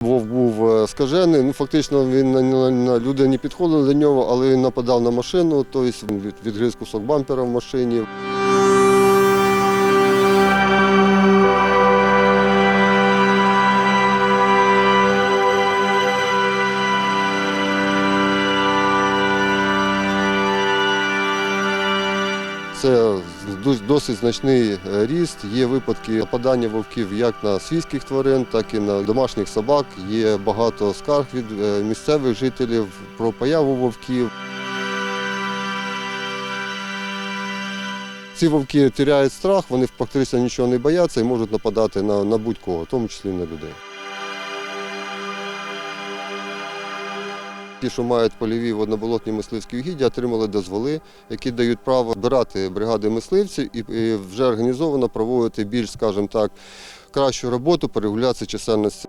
Вовк був скажений, фактично люди не підходили до нього, але він нападав на машину, тобто відгриз кусок бампера в машині. Це досить значний ріст. Є випадки нападання вовків як на свійських тварин, так і на домашніх собак. Є багато скарг від місцевих жителів про появу вовків. Ці вовки теряють страх, вони фактично нічого не бояться і можуть нападати на будь-кого, в тому числі і на людей. Ті, що мають польові водноболотні мисливські угіддя, отримали дозволи, які дають право збирати бригади мисливців і вже організовано проводити більш, скажімо так, кращу роботу по регуляції чисельності.